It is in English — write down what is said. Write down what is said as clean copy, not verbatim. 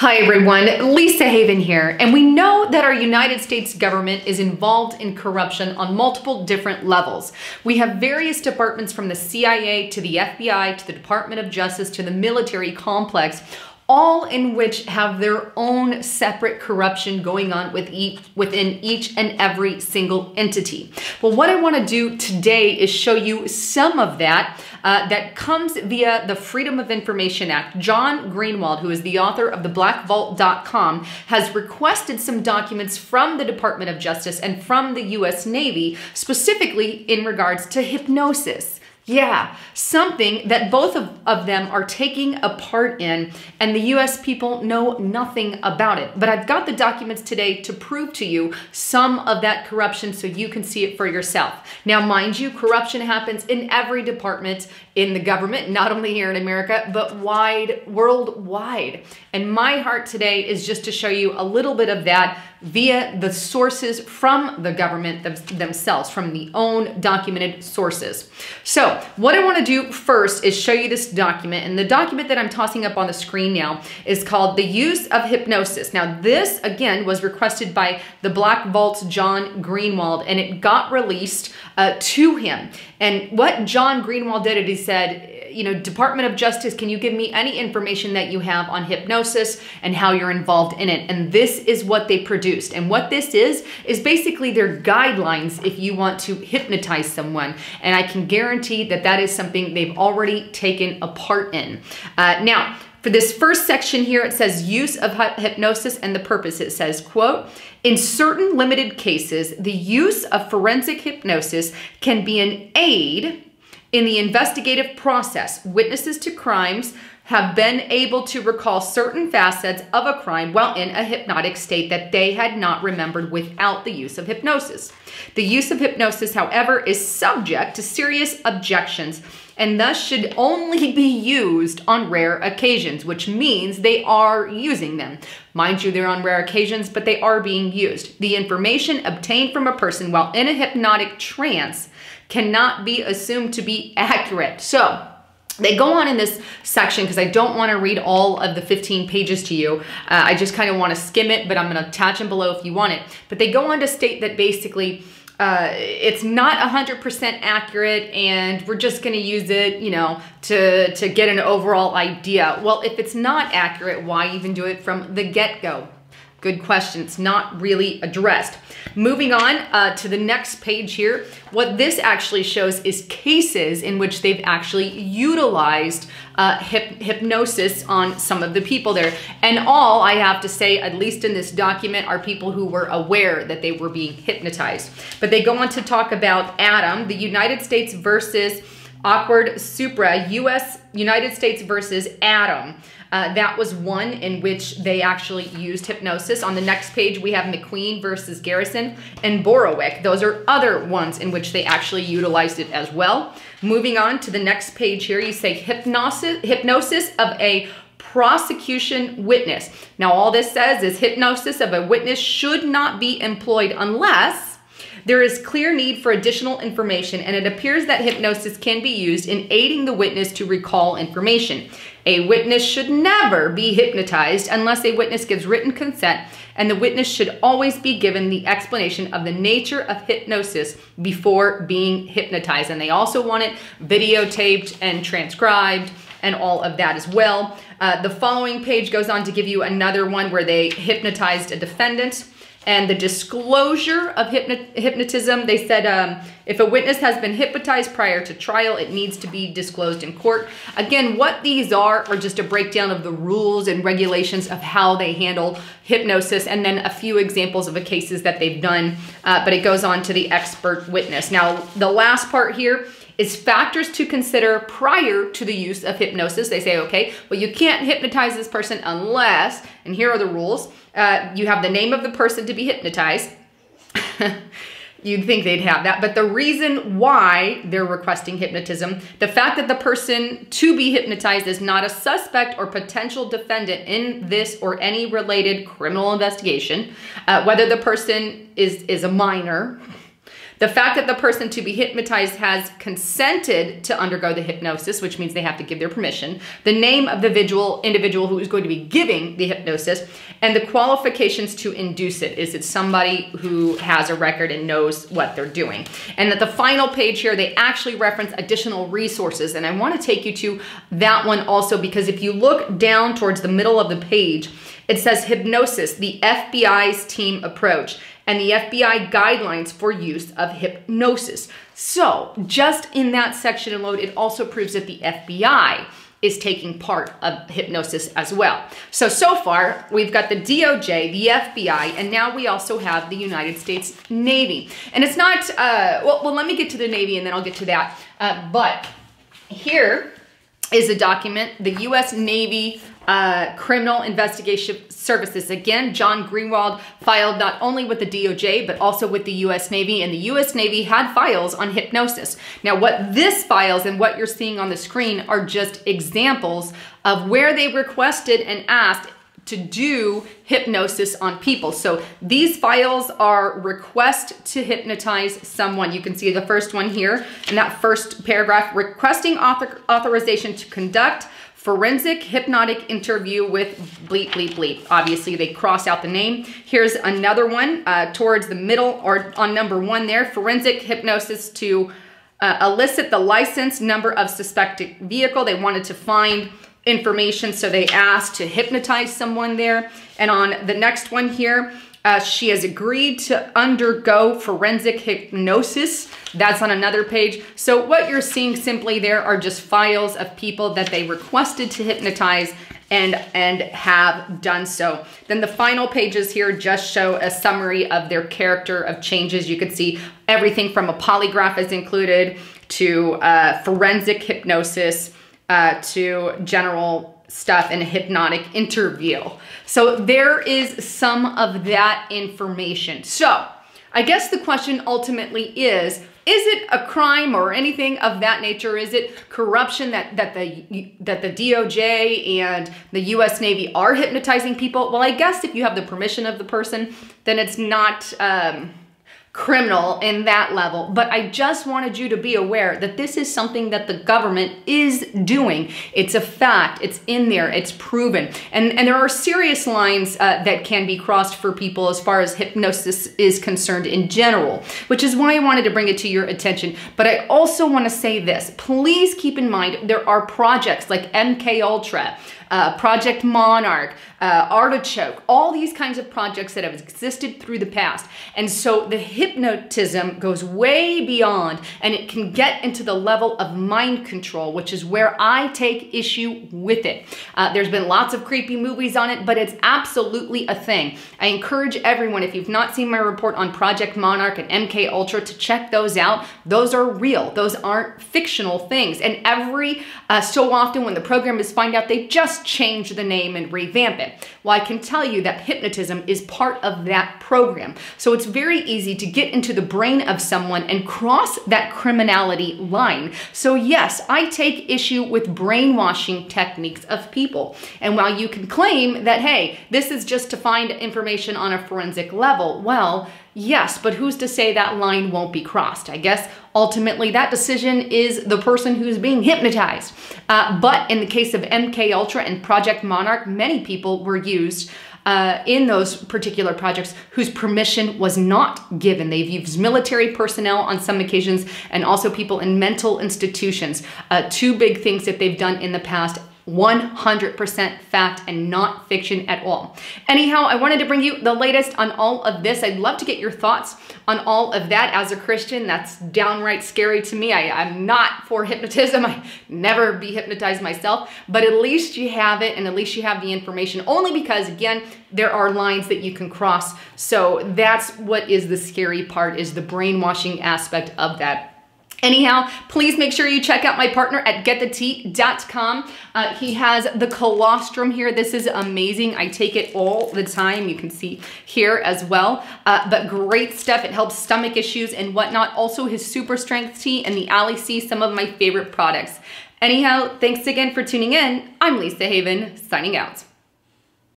Hi everyone, Lisa Haven here, and we know that our United States government is involved in corruption on multiple different levels. We have various departments from the CIA to the FBI to the Department of Justice to the military complex, all in which have their own separate corruption going on within each and every single entity. Well, what I want to do today is show you some of that that comes via the Freedom of Information Act. John Greenwald, who is the author of the blackvault.com, has requested some documents from the Department of Justice and from the US Navy, specifically in regards to hypnosis. Yeah, something that both of them are taking a part in, and the US people know nothing about it. But I've got the documents today to prove to you some of that corruption so you can see it for yourself. Now, mind you, corruption happens in every department in the government, not only here in America, but worldwide. And my heart today is just to show you a little bit of that via the sources from the government themselves, from the own documented sources. So what I want to do first is show you this document, and the document that I'm tossing up on the screen now is called The Use of Hypnosis. Now this, again, was requested by the Black Vault's John Greenwald, and it got released to him. And what John Greenwald did is he said, you know, Department of Justice, can you give me any information that you have on hypnosis and how you're involved in it? And this is what they produced. And what this is basically their guidelines if you want to hypnotize someone. And I can guarantee that that is something they've already taken a part in. Now, for this first section here, it says use of hypnosis and the purpose. It says, quote, in certain limited cases, the use of forensic hypnosis can be an aid in the investigative process. Witnesses to crimes have been able to recall certain facets of a crime while in a hypnotic state that they had not remembered without the use of hypnosis. The use of hypnosis, however, is subject to serious objections and thus should only be used on rare occasions, which means they are using them. Mind you, they're on rare occasions, but they are being used. The information obtained from a person while in a hypnotic trance cannot be assumed to be accurate. So they go on in this section, because I don't want to read all of the 15 pages to you. I just kind of want to skim it, but I'm going to attach them below if you want it. But they go on to state that basically it's not 100% accurate, and we're just going to use it, you know, to get an overall idea. Well, if it's not accurate, why even do it from the get-go? Good question. It's not really addressed. Moving on to the next page here, what this actually shows is cases in which they've actually utilized hypnosis on some of the people there. And all I have to say, at least in this document, are people who were aware that they were being hypnotized. But they go on to talk about Adam, the United States versus Awkward Supra, United States versus Adam. That was one in which they actually used hypnosis. On the next page, we have McQueen versus Garrison and Borowick. Those are other ones in which they actually utilized it as well. Moving on to the next page here, you say hypnosis of a prosecution witness. Now, all this says is hypnosis of a witness should not be employed unless there is clear need for additional information, and it appears that hypnosis can be used in aiding the witness to recall information. A witness should never be hypnotized unless a witness gives written consent, and the witness should always be given the explanation of the nature of hypnosis before being hypnotized. And they also want it videotaped and transcribed and all of that as well. The following page goes on to give you another one where they hypnotized a defendant. And the disclosure of hypnotism, they said if a witness has been hypnotized prior to trial, it needs to be disclosed in court. Again, what these are just a breakdown of the rules and regulations of how they handle hypnosis, and then a few examples of the cases that they've done, but it goes on to the expert witness. Now, the last part here is factors to consider prior to the use of hypnosis. They say, okay, well, you can't hypnotize this person unless, and here are the rules, you have the name of the person to be hypnotized. You'd think they'd have that, but the reason why they're requesting hypnotism, the fact that the person to be hypnotized is not a suspect or potential defendant in this or any related criminal investigation, whether the person is a minor, The fact that the person to be hypnotized has consented to undergo the hypnosis, which means they have to give their permission, the name of the individual who is going to be giving the hypnosis, and the qualifications to induce it. Is it somebody who has a record and knows what they're doing? And at the final page here, they actually reference additional resources. And I want to take you to that one also, because if you look down towards the middle of the page, it says hypnosis, the FBI's team approach, and the FBI guidelines for use of hypnosis. So just in that section alone, it also proves that the FBI is taking part of hypnosis as well. So far, we've got the DOJ, the FBI, and now we also have the United States Navy. And it's not, well, let me get to the Navy and then I'll get to that. But here is a document, the U.S. Navy Criminal Investigation Services. Again, John Greenwald filed not only with the DOJ, but also with the U.S. Navy, and the U.S. Navy had files on hypnosis. Now, what this files and what you're seeing on the screen are just examples of where they requested and asked to do hypnosis on people. So these files are request to hypnotize someone. You can see the first one here in that first paragraph, requesting authorization to conduct forensic hypnotic interview with bleep, bleep, bleep. Obviously, they cross out the name. Here's another one towards the middle, or on number 1 there, forensic hypnosis to elicit the license number of suspected vehicle. They wanted to find information, so they asked to hypnotize someone there. And on the next one here, she has agreed to undergo forensic hypnosis. That's on another page. So what you're seeing simply there are just files of people that they requested to hypnotize and have done so. Then the final pages here just show a summary of their character of changes. You can see everything from a polygraph is included to forensic hypnosis to general stuff in a hypnotic interview. So there is some of that information. So I guess the question ultimately is it a crime or anything of that nature? Is it corruption that the DOJ and the U.S. Navy are hypnotizing people? Well, I guess if you have the permission of the person, then it's not criminal in that level. But I just wanted you to be aware that this is something that the government is doing. It's a fact. It's in there. It's proven. And there are serious lines that can be crossed for people as far as hypnosis is concerned in general, which is why I wanted to bring it to your attention. But I also want to say this. Please keep in mind there are projects like MK Ultra, Project Monarch, Artichoke, all these kinds of projects that have existed through the past. And so the hypnotism goes way beyond, and it can get into the level of mind control, which is where I take issue with it. There's been lots of creepy movies on it, but it's absolutely a thing. I encourage everyone, if you've not seen my report on Project Monarch and MK Ultra, to check those out. Those are real. Those aren't fictional things. And every so often when the programmers find out, they just change the name and revamp it. Well, I can tell you that hypnotism is part of that program. So it's very easy to get into the brain of someone and cross that criminality line. So yes, I take issue with brainwashing techniques of people. And while you can claim that, hey, this is just to find information on a forensic level, well, yes, but who's to say that line won't be crossed? I guess ultimately that decision is the person who's being hypnotized. But in the case of MK Ultra and Project Monarch, many people were used in those particular projects whose permission was not given. They've used military personnel on some occasions and also people in mental institutions. Two big things that they've done in the past. 100% fact and not fiction at all. Anyhow, I wanted to bring you the latest on all of this. I'd love to get your thoughts on all of that. As a Christian, that's downright scary to me. I'm not for hypnotism. I never be hypnotized myself, but at least you have it and at least you have the information, only because, again, there are lines that you can cross. So that's what is the scary part, is the brainwashing aspect of that. Anyhow, please make sure you check out my partner at getthetea.com. He has the colostrum here. This is amazing. I take it all the time. You can see here as well. But great stuff. It helps stomach issues and whatnot. Also his super strength tea and the Ally C, some of my favorite products. Anyhow, thanks again for tuning in. I'm Lisa Haven, signing out.